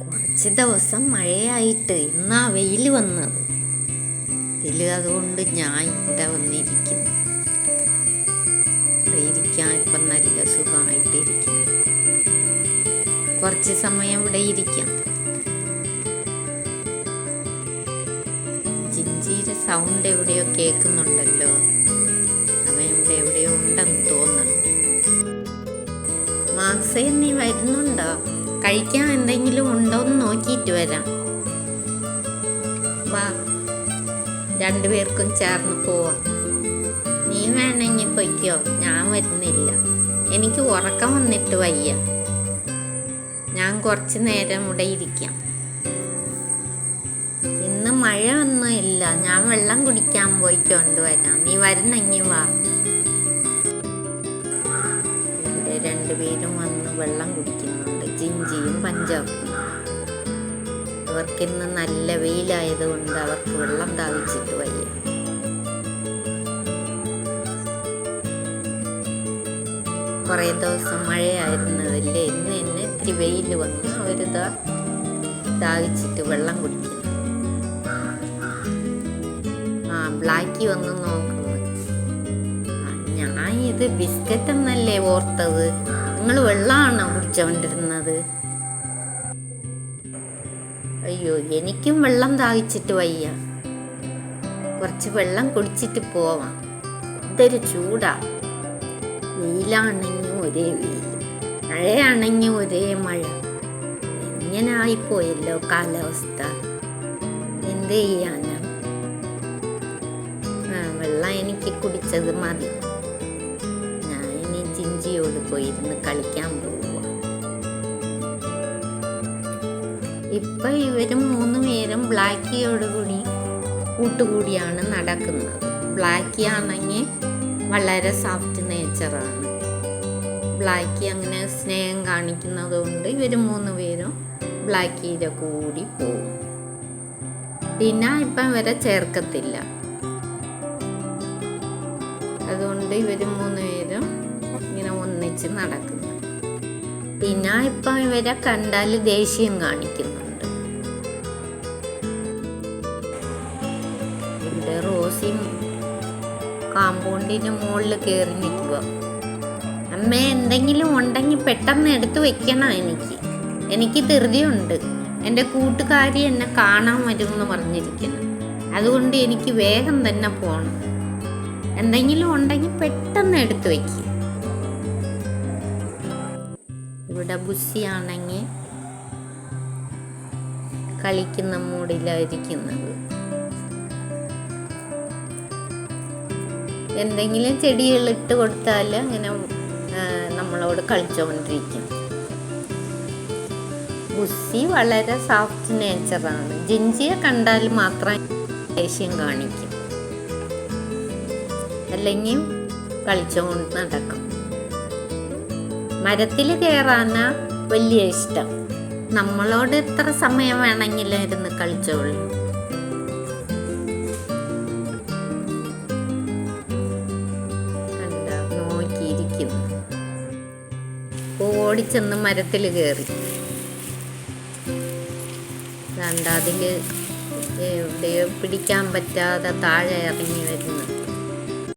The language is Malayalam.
കുറച്ച് ദിവസം മഴയായിട്ട് ഇന്നാ വെയിൽ വന്നത്. അതുകൊണ്ട് ഞാൻ ഇവിടെ വന്നിരിക്കുന്നു. ഇവിടെ ഇരിക്കാൻ ഇപ്പം നല്ല സുഖമായിട്ടിരിക്കുന്നു. കുറച്ച് സമയം ഇവിടെ ഇരിക്കാം. ജിഞ്ചിയുടെ സൗണ്ട് എവിടെയോ കേൾക്കുന്നുണ്ടല്ലോ. അവൻ ഇവിടെ എവിടെയോ ഉണ്ടെന്ന് തോന്നുന്നു. മാക്സേ, നീ വരുന്നുണ്ടോ? കഴിക്കാൻ എന്തെങ്കിലും ഉണ്ടോന്ന് നോക്കിയിട്ട് വരാം. വാ, രണ്ടുപേർക്കും ചേർന്ന് പോവാം. നീ വേണമെങ്കിൽ പൊയ്ക്കോ, ഞാൻ വരുന്നില്ല. എനിക്ക് ഉറക്കം വന്നിട്ട് വയ്യ. ഞാൻ കുറച്ച് നേരം ഇവിടെ ഇരിക്കാം. ഇന്ന് മഴ ഒന്നും ഇല്ല. ഞാൻ വെള്ളം കുടിക്കാൻ പോയിക്കൊണ്ട് വരാം. നീ വരുന്നെങ്കിൽ വാ. ഇവിടെ രണ്ടുപേരും വന്ന് വെള്ളം കുടിക്കുന്നുണ്ട്, ജിഞ്ചിയും പഞ്ചാബും. അവർക്കിന്ന് നല്ല വെയിലായതുകൊണ്ട് അവർക്ക് വെള്ളം ദാഹിച്ചിട്ട് വയ്യ. കുറേ ദിവസം മഴയായിരുന്നതല്ലേ, ഇന്ന് തന്നെ ഇത്തിരി വെയിൽ വന്ന് അവർ ദാഹിച്ചിട്ട് വെള്ളം കുടിക്കുന്നു. ബ്ലാക്കി വന്ന് നോക്കുന്നു. ഞാൻ ഇത് ബിസ്ക്കറ്റ് എന്നല്ലേ ഓർത്തത്. നിങ്ങൾ വെള്ളമാണോ കുടിച്ചോണ്ടിരുന്നത്? അയ്യോ, എനിക്കും വെള്ളം ദാഹിച്ചിട്ട് വയ്യ. കുറച്ച് വെള്ളം കുടിച്ചിട്ട് പോവാം. ഇതൊരു ചൂടാ. വെയിലാണെങ്കിൽ ഒരേ വെയിൽ, മഴയാണെങ്കിൽ ഒരേ മഴ. ഇങ്ങനെ ആയിപ്പോയല്ലോ കാലാവസ്ഥ. എന്ത് ചെയ്യാനാ? വെള്ളം എനിക്ക് കുടിച്ചത് മതി. ഞാൻ ഇനി ജിഞ്ചിയോട് പോയിരുന്ന് കളിക്കാൻ പോവുക. ഇപ്പൊ ഇവരും 3 പേരും ബ്ലാക്കിയോട് കൂടി കൂട്ടുകൂടിയാണ് നടക്കുന്നത്. ബ്ലാക്കി ആണെങ്കിൽ വളരെ സോഫ്റ്റ് നേച്ചറാണ്. ബ്ലാക്കി അങ്ങനെ സ്നേഹം കാണിക്കുന്നത് കൊണ്ട് ഇവർ 3 പേരും ബ്ലാക്കിയുടെ കൂടി പോകും. പിന്നെ ഇപ്പം ഇവരെ ചേർക്കത്തില്ല. അതുകൊണ്ട് ഇവർ 3 പേരും ഇങ്ങനെ ഒന്നിച്ച് നടക്കുന്നു. പിന്നെ ഇപ്പം ഇവരെ കണ്ടാൽ ദേഷ്യം കാണിക്കുന്നുണ്ട്. ഇവിടെ റോസിയും കാമ്പൗണ്ടിന് മുകളിൽ കയറി നിൽക്കുക. അമ്മ, എന്തെങ്കിലും ഉണ്ടെങ്കിൽ പെട്ടെന്ന് എടുത്ത് വെക്കണം. എനിക്ക് ധൃതിയുണ്ട്. എൻ്റെ കൂട്ടുകാരി എന്നെ കാണാൻ വരുമെന്ന് പറഞ്ഞിരിക്കണം. അതുകൊണ്ട് എനിക്ക് വേഗം തന്നെ പോകണം. എന്തെങ്കിലും ഉണ്ടെങ്കിൽ പെട്ടെന്ന് എടുത്ത് വെക്കുക. ഇവിടെ ബുസ്സിയാണെങ്കിൽ കളിക്കുന്ന മൂഡിലായിരിക്കുന്നത്. എന്തെങ്കിലും ചെടികൾ ഇട്ട് കൊടുത്താൽ അങ്ങനെ നമ്മളോട് കളിച്ചുകൊണ്ടിരിക്കും. ബുസ്സി വളരെ സോഫ്റ്റ് നേച്ചറാണ്. ജിഞ്ചിയെ കണ്ടാൽ മാത്രം ദേഷ്യം കാണിക്കും, അല്ലെങ്കിൽ കളിച്ചുകൊണ്ട് നടക്കും. മരത്തിൽ കയറാനാ വലിയ ഇഷ്ടം. നമ്മളോട് എത്ര സമയം വേണമെങ്കിലും ഇരുന്ന് കളിച്ചോളൂ. കണ്ട, നോക്കിയിരിക്കുന്നു. ഓടിച്ചെന്ന് മരത്തിൽ കയറി. കണ്ട, അതിൽ എവിടെയോ പിടിക്കാൻ പറ്റാതെ താഴെ ഇറങ്ങി വരുന്നു.